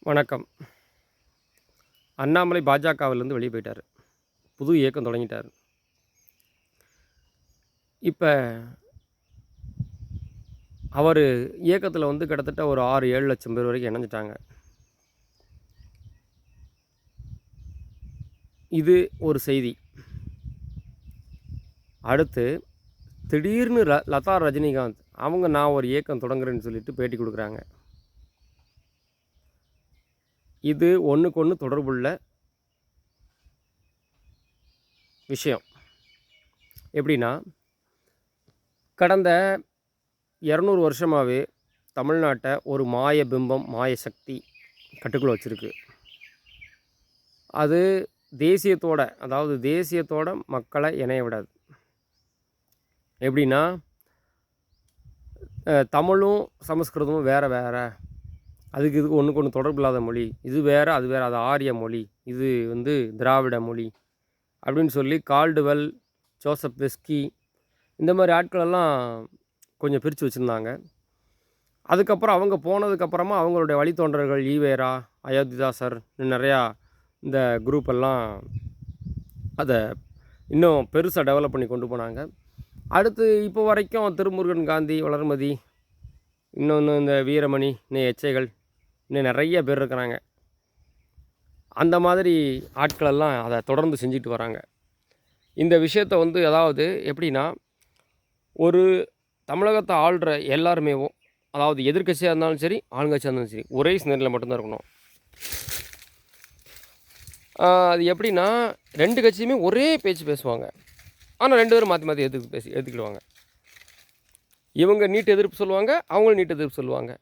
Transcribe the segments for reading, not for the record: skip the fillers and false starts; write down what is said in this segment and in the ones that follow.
வணக்கம். அண்ணாமலை பாஜகவிலேருந்து வெளியே போயிட்டார். புது இயக்கம் தொடங்கிட்டார். இப்ப அவர் இயக்கத்தில் கிட்டத்தட்ட ஒரு 6, 7 லட்சம் பேர் வரைக்கும் இணைஞ்சிட்டாங்க. இது ஒரு செய்தி. அடுத்து திடீர்னு லதா ரஜினிகாந்த் நான் ஒரு இயக்கம் தொடங்குறேன்னு சொல்லிட்டு பேட்டி கொடுக்குறாங்க. இது ஒன்றுக்கொன்று தொடர்புள்ள விஷயம். எப்படின்னா, கடந்த 200 வருஷமாகவே தமிழ்நாட்டை ஒரு மாய பிம்பம், மாய சக்தி கட்டுக்குள்ளே வச்சுருக்கு. அது தேசியத்தோட மக்களை இணைய விடாது. எப்படின்னா, தமிழும் சமஸ்கிருதமும் வேறு அதுக்கு இதுக்கு ஒன்றுக்கொன்று தொடர்பு இல்லாத மொழி. இது வேறு, அது வேறு. அது ஆரிய மொழி, இது திராவிட மொழி அப்படின்னு சொல்லி கால்டுவெல், ஜோசப் வெஸ்கி இந்த மாதிரி ஆட்களெல்லாம் கொஞ்சம் பிரித்து வச்சுருந்தாங்க. அதுக்கப்புறம் அவங்க போனதுக்கப்புறமா அவங்களுடைய வழித்தோன்றர்கள் ஈவேரா, அயோத்திதாசர் நிறையா இந்த குரூப்பெல்லாம் அதை இன்னும் பெருசாக டெவலப் பண்ணி கொண்டு போனாங்க. அடுத்து இப்போ வரைக்கும் திருமுருகன் காந்தி, வளர்மதி, இன்னொன்று இந்த வீரமணி, இன்னும் எச்சைகள், இன்னும் நிறைய பேர் இருக்கிறாங்க. அந்த மாதிரி ஆட்களெல்லாம் அதை தொடர்ந்து செஞ்சுட்டு வராங்க. இந்த விஷயத்தை அதாவது எப்படின்னா, ஒரு தமிழகத்தை ஆள்ற எல்லாருமே, அதாவது எதிர்க்கட்சியாக இருந்தாலும் சரி, ஆளுங்கட்சியாக இருந்தாலும் சரி, ஒரே சிந்தனையில் மட்டும்தான் இருக்கணும். அது எப்படின்னா, 2 கட்சியுமே ஒரே பேச்சு பேசுவாங்க. ஆனால் 2 பேரும் மாற்றி மாற்றி ஏற்றுக்கிடுவாங்க. இவங்க நீட் எதிர்ப்பு சொல்லுவாங்க, அவங்களும் நீட் எதிர்ப்பு சொல்லுவாங்க.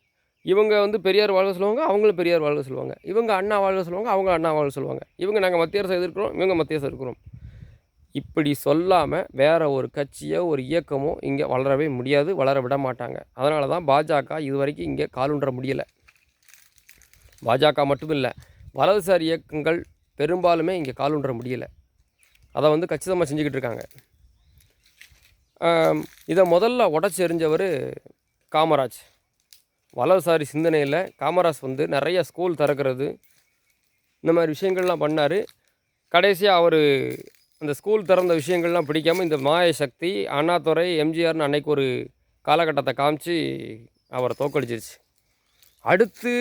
இவங்க பெரியார் வாழ்க சொல்லுவாங்க, அவங்களும் பெரியார் வாழ்க சொல்லுவாங்க. இவங்க அண்ணா வாழ்க சொல்லுவாங்க, அவங்க அண்ணா வாழ்க சொல்லுவாங்க. இவங்க நாங்கள் மத்திய அரசை எதிர்க்கிறோம், இவங்க மத்திய அரசு இருக்கிறோம். இப்படி சொல்லாமல் வேறு ஒரு கட்சியோ ஒரு இயக்கமோ இங்கே வளரவே முடியாது, வளர விட மாட்டாங்க. அதனால தான் பாஜக இது வரைக்கும் இங்கே காலுன்ற முடியலை. பாஜக மட்டும் இல்லை, வலதுசாரி இயக்கங்கள் பெரும்பாலுமே இங்கே காலுன்ற முடியலை. அதை கச்சிதமாக செஞ்சுக்கிட்டு இருக்காங்க. இதை முதல்ல உடச்சி எறிஞ்சவர் காமராஜ். வலதுசாரி சிந்தனையில் காமராஜ் நிறைய ஸ்கூல் திறக்கிறது, இந்த மாதிரி விஷயங்கள்லாம் பண்ணார். கடைசியாக அவர் அந்த ஸ்கூல் திறந்த விஷயங்கள்லாம் பிடிக்காமல் இந்த மாய சக்தி, அண்ணாதுரை, எம்ஜிஆர்னு அன்னைக்கு ஒரு காலகட்டத்தை காமிச்சு அவரை தோக்கடிச்சிருச்சு. அடுத்து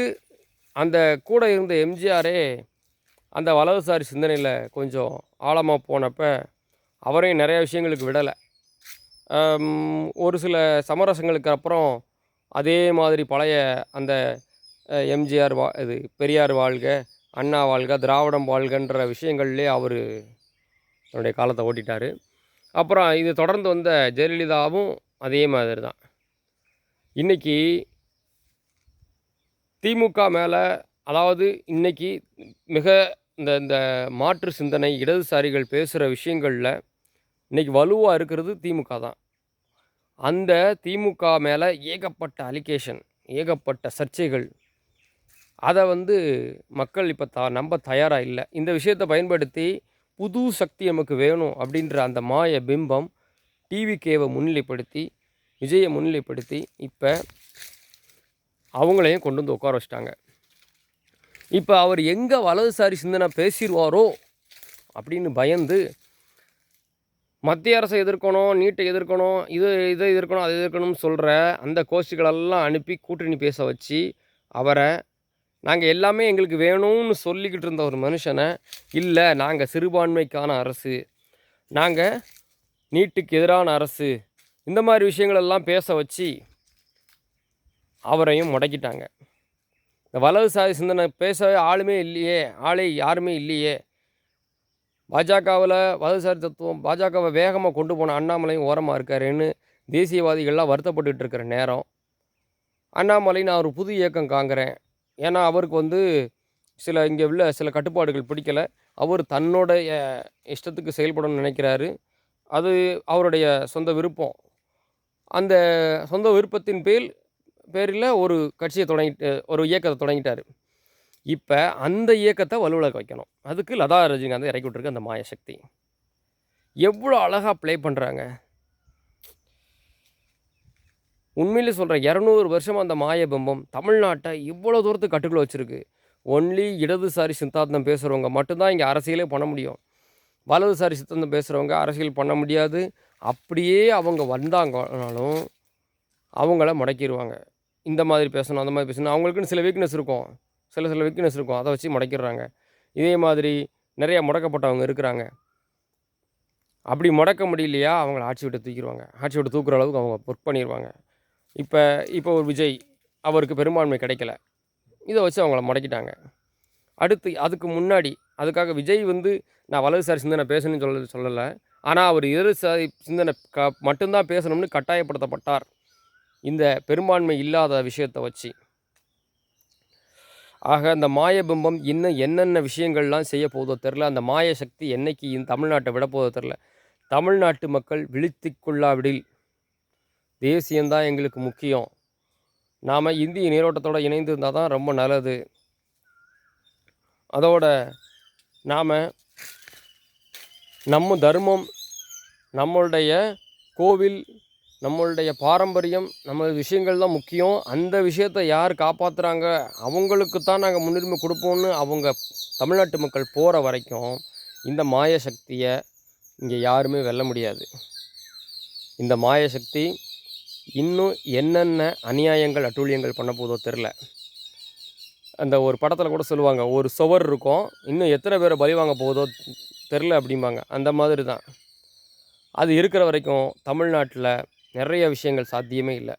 அந்த கூட இருந்த எம்ஜிஆரே அந்த வலதுசாரி சிந்தனையில் கொஞ்சம் ஆழமாக போனப்போ அவரையும் நிறைய விஷயங்களுக்கு விடலை. ஒரு சில சமரசங்களுக்கு அப்புறம் அதே மாதிரி பழைய அந்த எம்ஜிஆர் பெரியார் வாழ்க, அண்ணா வாழ்க, திராவிடம் வாழ்கன்ற விஷயங்கள்லே அவர் தன்னுடைய காலத்தை ஓட்டிட்டார். அப்புறம் இது தொடர்ந்து வந்த ஜெயலலிதாவும் அதே மாதிரி தான். இன்றைக்கி திமுக மேலே, அதாவது இன்றைக்கி மிக இந்த மாற்று சிந்தனை இடதுசாரிகள் பேசுகிற விஷயங்களில் இன்றைக்கி வலுவாக இருக்கிறது திமுக தான். அந்த திமுக மேலே ஏகப்பட்ட அலிகேஷன், ஏகப்பட்ட சர்ச்சைகள். அதை மக்கள் இப்போ நம்ப தயாராக இல்லை. இந்த விஷயத்தை பயன்படுத்தி புது சக்தி நமக்கு வேணும் அப்படின்ற அந்த மாய பிம்பம் டிவிகேவை முன்னிலைப்படுத்தி, விஜயை முன்னிலைப்படுத்தி இப்போ அவங்களையும் கொண்டு உட்கார வச்சிட்டாங்க. இப்போ அவர் எங்கே வலதுசாரி சிந்தனை பேசிடுவாரோ அப்படின்னு பயந்து மத்திய அரசை எதிர்க்கணும், நீட்டை எதிர்க்கணும், இதை எதிர்க்கணும், அதை எதிர்க்கணும்னு சொல்கிற அந்த கோஷ்டிகளெல்லாம் அனுப்பி கூட்டணி பேச வச்சு அவரை, நாங்கள் எல்லாமே எங்களுக்கு வேணும்னு சொல்லிக்கிட்டு இருந்த ஒரு மனுஷனை, இல்லை நாங்கள் சிறுபான்மைக்கான அரசு, நாங்கள் நீட்டுக்கு எதிரான அரசு, இந்த மாதிரி விஷயங்களெல்லாம் பேச வச்சு அவரையும் முடக்கிட்டாங்க. இந்த வலதுசாரி சிந்தனை பேசவே ஆளே யாருமே இல்லையே. பாஜகவில் வலதுசாரி தத்துவம் பாஜகவை வேகமாக கொண்டு போன அண்ணாமலையும் ஓரமாக இருக்காருன்னு தேசியவாதிகள்லாம் வருத்தப்பட்டுக்கிட்டு இருக்கிற நேரம், அண்ணாமலை நான் ஒரு புது இயக்கம் காங்குறேன், ஏன்னா அவருக்கு இங்கே உள்ள சில கட்டுப்பாடுகள் பிடிக்கலை, அவர் தன்னுடைய இஷ்டத்துக்கு செயல்படணும்னு நினைக்கிறாரு, அது அவருடைய சொந்த விருப்பம். அந்த சொந்த விருப்பத்தின் பேரில் ஒரு கட்சியை ஒரு இயக்கத்தை தொடங்கிட்டார். இப்போ அந்த இயக்கத்தை வலுவிழக்க வைக்கணும். அதுக்கு லதா ரஜினிகாந்தை இறக்கி விட்டுருக்கு அந்த மாயசக்தி. எவ்வளோ அழகாக ப்ளே பண்ணுறாங்க. உண்மையிலே சொல்கிறேன், 200 வருஷமாக அந்த மாயபிம்பம் தமிழ்நாட்டை இவ்வளோ தூரத்துக்கு கட்டுக்குள்ளே வச்சுருக்கு. ஒன்லி இடதுசாரி சித்தாந்தம் பேசுகிறவங்க மட்டும்தான் இங்கே அரசியலே பண்ண முடியும். வலதுசாரி சித்தாந்தம் பேசுகிறவங்க அரசியல் பண்ண முடியாது. அப்படியே அவங்க வந்தாங்கனாலும் அவங்கள முடக்கிடுவாங்க. இந்த மாதிரி பேசணும், அந்த மாதிரி பேசணும். அவங்களுக்குன்னு சில வீக்னஸ் இருக்கும். சில வீக்னஸ் இருக்கும். அதை வச்சு முடக்கிடுறாங்க. இதே மாதிரி நிறைய முடக்கப்பட்டவங்க இருக்கிறாங்க. அப்படி முடக்க முடியலையா அவங்கள ஆட்சி விட்டு தூக்கிடுவாங்க. ஆட்சி விட்டு தூக்குற அளவுக்கு அவங்க ஒர்க் பண்ணிடுவாங்க. இப்போ ஒரு விஜய், அவருக்கு பெரும்பான்மை கிடைக்கல. இதை வச்சு அவங்கள முடக்கிட்டாங்க. அடுத்து அதுக்கு முன்னாடி அதுக்காக விஜய் நான் வலதுசாரி சிந்தனை பேசணும்னு சொல்லலை. ஆனால் அவர் இடதுசாரி சிந்தனை மட்டும்தான் பேசணும்னு கட்டாயப்படுத்தப்பட்டார். இந்த பெரும்பான்மை இல்லாத விஷயத்தை வச்சு. ஆக அந்த மாயபிம்பம் இன்னும் என்னென்ன விஷயங்கள்லாம் செய்ய போதோ தெரில. அந்த மாய சக்தி என்னைக்கு தமிழ்நாட்டை விட போதோ தெரில. தமிழ்நாட்டு மக்கள் விழித்து கொள்ளாவிடில் தேசியம்தான் எங்களுக்கு முக்கியம். நாம் இந்திய நீரோட்டத்தோடு இணைந்து இருந்தால் தான் ரொம்ப நல்லது. அதோட நாம் நம்ம தர்மம், நம்மளுடைய கோவில், நம்மளுடைய பாரம்பரியம், நம்ம விஷயங்கள் தான் முக்கியம். அந்த விஷயத்தை யார் காப்பாற்றுறாங்க அவங்களுக்கு தான் நாங்கள் முன்னுரிமை கொடுப்போம்னு அவங்க தமிழ்நாட்டு மக்கள் போகிற வரைக்கும் இந்த மாய சக்தியை இங்கே யாருமே வெல்ல முடியாது. இந்த மாய சக்தி இன்னும் என்னென்ன அநியாயங்கள் அட்டூழியங்கள் பண்ண போதோ தெரில. அந்த ஒரு படத்தில் கூட சொல்லுவாங்க, ஒரு சுவர் இருக்கும், இன்னும் எத்தனை பேரை பலி வாங்க போதோ தெரில அப்படிம்பாங்க. அந்த மாதிரி தான். அது இருக்கிற வரைக்கும் தமிழ்நாட்டில் நிறைய விஷயங்கள் சாத்தியமே இல்லை.